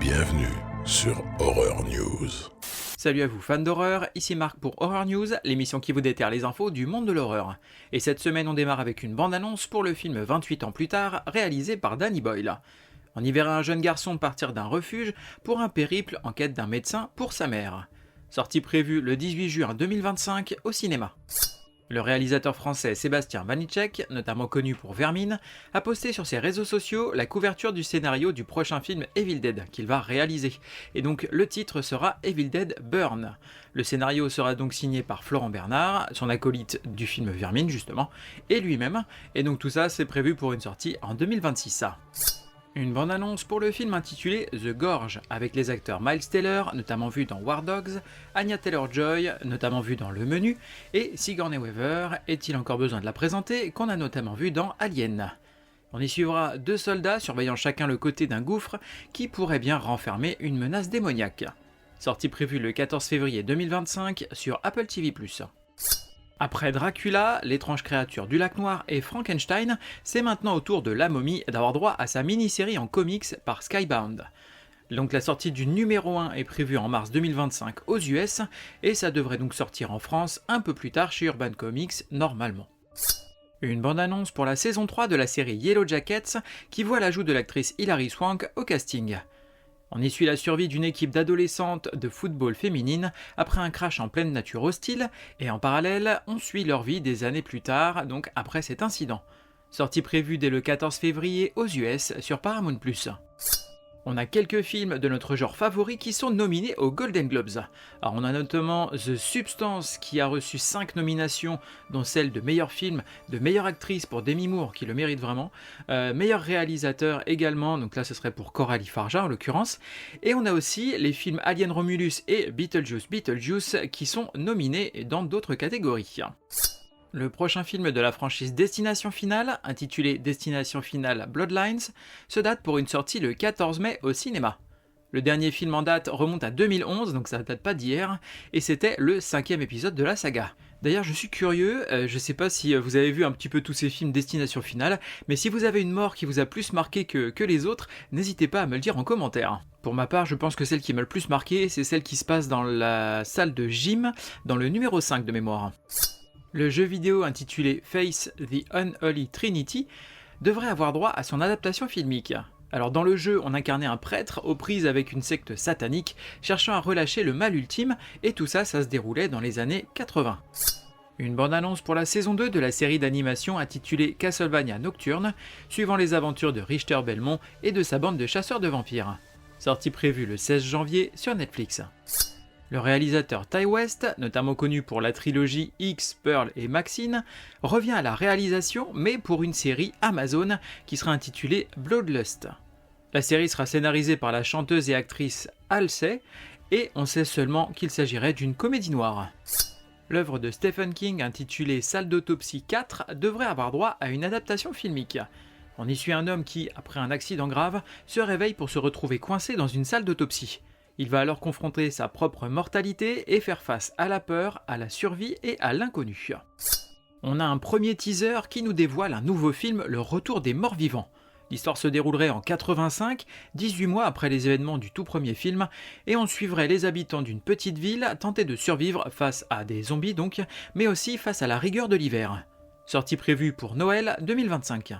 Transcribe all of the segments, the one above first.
Bienvenue sur Horror News. Salut à vous fans d'horreur, ici Marc pour Horror News, l'émission qui vous déterre les infos du monde de l'horreur. Et cette semaine on démarre avec une bande-annonce pour le film 28 ans plus tard, réalisé par Danny Boyle. On y verra un jeune garçon partir d'un refuge pour un périple en quête d'un médecin pour sa mère. Sortie prévue le 18 juin 2025 au cinéma. Le réalisateur français Sébastien Vanitschek, notamment connu pour Vermine, a posté sur ses réseaux sociaux la couverture du scénario du prochain film Evil Dead qu'il va réaliser. Et donc le titre sera Evil Dead Burn. Le scénario sera donc signé par Florent Bernard, son acolyte du film Vermine justement, et lui-même. Et donc tout ça c'est prévu pour une sortie en 2026. Une bande-annonce pour le film intitulé The Gorge, avec les acteurs Miles Teller, notamment vu dans War Dogs, Anya Taylor-Joy, notamment vu dans Le Menu, et Sigourney Weaver, est-il encore besoin de la présenter, qu'on a notamment vu dans Alien. On y suivra deux soldats surveillant chacun le côté d'un gouffre qui pourrait bien renfermer une menace démoniaque. Sortie prévue le 14 février 2025 sur Apple TV+. Après Dracula, l'étrange créature du lac noir et Frankenstein, c'est maintenant au tour de La Momie d'avoir droit à sa mini-série en comics par Skybound. Donc la sortie du numéro 1 est prévue en mars 2025 aux US, et ça devrait donc sortir en France un peu plus tard chez Urban Comics normalement. Une bande-annonce pour la saison 3 de la série Yellow Jackets qui voit l'ajout de l'actrice Hilary Swank au casting. On y suit la survie d'une équipe d'adolescentes de football féminine après un crash en pleine nature hostile, et en parallèle, on suit leur vie des années plus tard, donc après cet incident. Sortie prévue dès le 14 février aux US sur Paramount+. On a quelques films de notre genre favori qui sont nominés aux Golden Globes. Alors on a notamment The Substance qui a reçu 5 nominations, dont celle de meilleur film, de meilleure actrice pour Demi Moore qui le mérite vraiment, meilleur réalisateur également, donc là ce serait pour Coralie Farja en l'occurrence, et on a aussi les films Alien Romulus et Beetlejuice qui sont nominés dans d'autres catégories. Le prochain film de la franchise Destination Finale, intitulé Destination Finale Bloodlines, se date pour une sortie le 14 mai au cinéma. Le dernier film en date remonte à 2011, donc ça date pas d'hier, et c'était le 5e épisode de la saga. D'ailleurs je suis curieux, je sais pas si vous avez vu un petit peu tous ces films Destination Finale, mais si vous avez une mort qui vous a plus marqué que les autres, n'hésitez pas à me le dire en commentaire. Pour ma part, je pense que celle qui m'a le plus marqué, c'est celle qui se passe dans la salle de gym, dans le numéro 5 de mémoire. Le jeu vidéo intitulé Face the Unholy Trinity devrait avoir droit à son adaptation filmique. Alors dans le jeu, on incarnait un prêtre aux prises avec une secte satanique, cherchant à relâcher le mal ultime, et tout ça, ça se déroulait dans les années 80. Une bande-annonce pour la saison 2 de la série d'animation intitulée Castlevania Nocturne, suivant les aventures de Richter Belmont et de sa bande de chasseurs de vampires. Sortie prévue le 16 janvier sur Netflix. Le réalisateur Ty West, notamment connu pour la trilogie X, Pearl et Maxine, revient à la réalisation, mais pour une série Amazon qui sera intitulée Bloodlust. La série sera scénarisée par la chanteuse et actrice Halsey, et on sait seulement qu'il s'agirait d'une comédie noire. L'œuvre de Stephen King intitulée Salle d'autopsie 4 devrait avoir droit à une adaptation filmique. On y suit un homme qui, après un accident grave, se réveille pour se retrouver coincé dans une salle d'autopsie. Il va alors confronter sa propre mortalité et faire face à la peur, à la survie et à l'inconnu. On a un premier teaser qui nous dévoile un nouveau film, Le Retour des Morts Vivants. L'histoire se déroulerait en 85, 18 mois après les événements du tout premier film, et on suivrait les habitants d'une petite ville tenter de survivre face à des zombies donc, mais aussi face à la rigueur de l'hiver. Sortie prévue pour Noël 2025.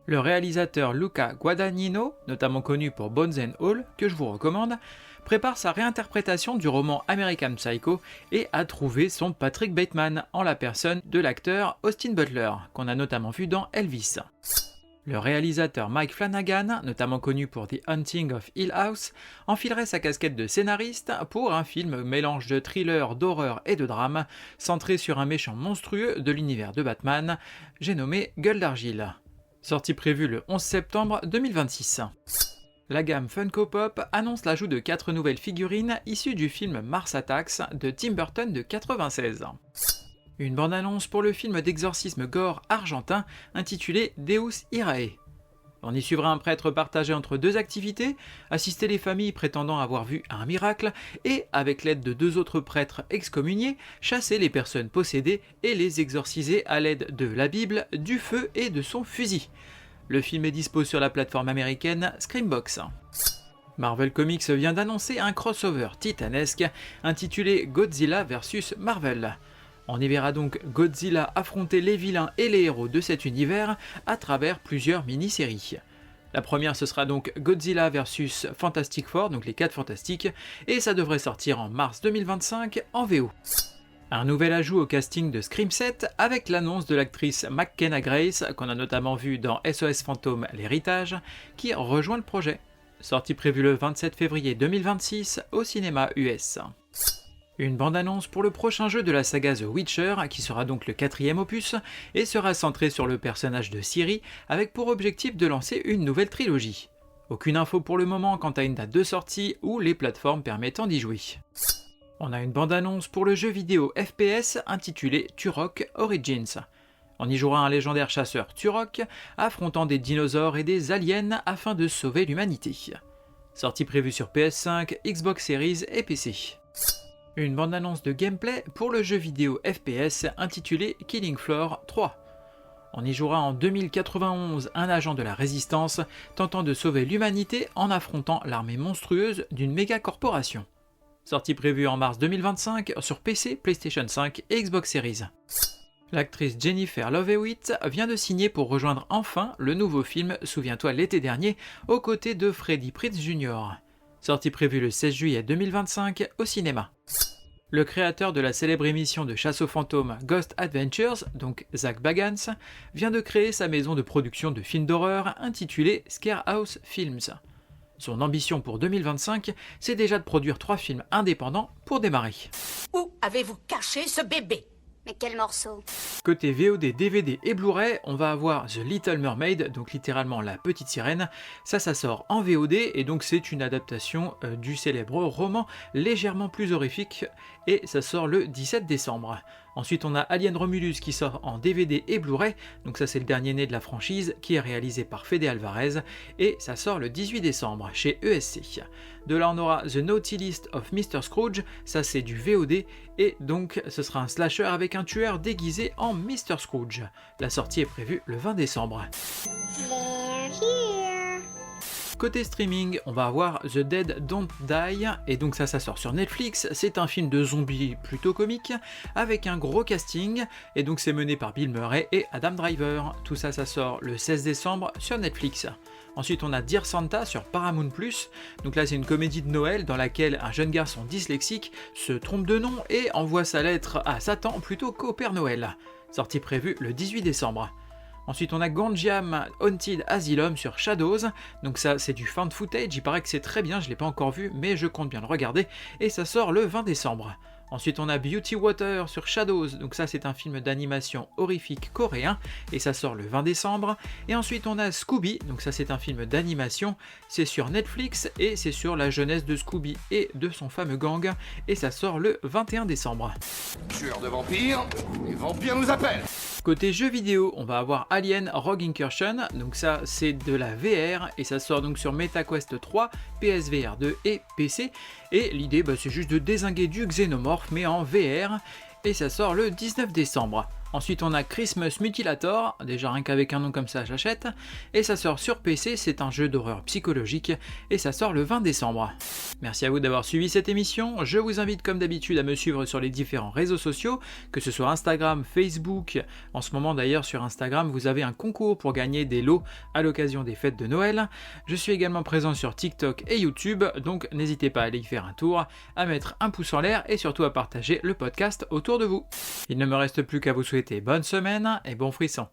Le réalisateur Luca Guadagnino, notamment connu pour Bones and All, que je vous recommande, prépare sa réinterprétation du roman American Psycho et a trouvé son Patrick Bateman en la personne de l'acteur Austin Butler, qu'on a notamment vu dans Elvis. Le réalisateur Mike Flanagan, notamment connu pour The Haunting of Hill House, enfilerait sa casquette de scénariste pour un film mélange de thriller, d'horreur et de drame, centré sur un méchant monstrueux de l'univers de Batman, j'ai nommé Gueule d'Argile. Sortie prévue le 11 septembre 2026. La gamme Funko Pop annonce l'ajout de 4 nouvelles figurines issues du film Mars Attacks de Tim Burton de 96. Une bande-annonce pour le film d'exorcisme gore argentin intitulé Deus Irae. On y suivra un prêtre partagé entre deux activités, assister les familles prétendant avoir vu un miracle et, avec l'aide de 2 autres prêtres excommuniés, chasser les personnes possédées et les exorciser à l'aide de la Bible, du feu et de son fusil. Le film est dispo sur la plateforme américaine Screambox. Marvel Comics vient d'annoncer un crossover titanesque intitulé Godzilla vs Marvel. On y verra donc Godzilla affronter les vilains et les héros de cet univers à travers plusieurs mini-séries. La première ce sera donc Godzilla vs Fantastic Four, donc les 4 fantastiques, et ça devrait sortir en mars 2025 en VO. Un nouvel ajout au casting de Scream 7 avec l'annonce de l'actrice McKenna Grace, qu'on a notamment vue dans SOS Fantôme l'héritage, qui rejoint le projet. Sortie prévue le 27 février 2026 au cinéma US. Une bande-annonce pour le prochain jeu de la saga The Witcher, qui sera donc le 4e opus, et sera centré sur le personnage de Ciri, avec pour objectif de lancer une nouvelle trilogie. Aucune info pour le moment quant à une date de sortie ou les plateformes permettant d'y jouer. On a une bande-annonce pour le jeu vidéo FPS intitulé Turok Origins. On y jouera un légendaire chasseur Turok, affrontant des dinosaures et des aliens afin de sauver l'humanité. Sortie prévue sur PS5, Xbox Series et PC. Une bande-annonce de gameplay pour le jeu vidéo FPS intitulé Killing Floor 3. On y jouera en 2091 un agent de la Résistance tentant de sauver l'humanité en affrontant l'armée monstrueuse d'une méga corporation. Sortie prévue en mars 2025 sur PC, PlayStation 5 et Xbox Series. L'actrice Jennifer Love Hewitt vient de signer pour rejoindre enfin le nouveau film Souviens-toi l'été dernier aux côtés de Freddie Prinze Jr. Sortie prévue le 16 juillet 2025 au cinéma. Le créateur de la célèbre émission de chasse aux fantômes Ghost Adventures, donc Zach Bagans, vient de créer sa maison de production de films d'horreur intitulée Scarehouse Films. Son ambition pour 2025, c'est déjà de produire 3 films indépendants pour démarrer. Où avez-vous caché ce bébé ? Mais quel morceau? Côté VOD, DVD et Blu-ray, on va avoir The Little Mermaid, donc littéralement la petite sirène. Ça sort en VOD et donc c'est une adaptation du célèbre roman légèrement plus horrifique et ça sort le 17 décembre. Ensuite on a Alien Romulus qui sort en DVD et Blu-ray, donc ça c'est le dernier né de la franchise qui est réalisé par Fede Alvarez et ça sort le 18 décembre chez ESC. De là on aura The Naughty List of Mr. Scrooge, ça c'est du VOD et donc ce sera un slasher avec un tueur déguisé en Mr. Scrooge. La sortie est prévue le 20 décembre. Côté streaming, on va avoir The Dead Don't Die, et donc ça sort sur Netflix. C'est un film de zombies plutôt comique, avec un gros casting, et donc c'est mené par Bill Murray et Adam Driver. Tout ça sort le 16 décembre sur Netflix. Ensuite on a Dear Santa sur Paramount+, donc là c'est une comédie de Noël dans laquelle un jeune garçon dyslexique se trompe de nom et envoie sa lettre à Satan plutôt qu'au Père Noël. Sortie prévue le 18 décembre. Ensuite on a Gonjiam Haunted Asylum sur Shadows, donc ça c'est du found footage, il paraît que c'est très bien, je l'ai pas encore vu mais je compte bien le regarder, et ça sort le 20 décembre. Ensuite on a Beauty Water sur Shadows, donc ça c'est un film d'animation horrifique coréen, et ça sort le 20 décembre. Et ensuite on a Scooby, donc ça c'est un film d'animation, c'est sur Netflix, et c'est sur la jeunesse de Scooby et de son fameux gang, et ça sort le 21 décembre. Tueur de vampires, les vampires nous appellent. Côté jeux vidéo, on va avoir Alien Rogue Incursion, donc ça c'est de la VR, et ça sort donc sur MetaQuest 3, PSVR 2 et PC, et l'idée c'est juste de dézinguer du xénomorphe mais en VR, et ça sort le 19 décembre. Ensuite on a Christmas Mutilator, déjà rien qu'avec un nom comme ça j'achète, et ça sort sur PC, c'est un jeu d'horreur psychologique, et ça sort le 20 décembre. Merci à vous d'avoir suivi cette émission, je vous invite comme d'habitude à me suivre sur les différents réseaux sociaux, que ce soit Instagram, Facebook, en ce moment d'ailleurs sur Instagram vous avez un concours pour gagner des lots à l'occasion des fêtes de Noël. Je suis également présent sur TikTok et YouTube, donc n'hésitez pas à aller y faire un tour, à mettre un pouce en l'air et surtout à partager le podcast autour de vous. Il ne me reste plus qu'à vous souhaiter bonne semaine et bon frisson.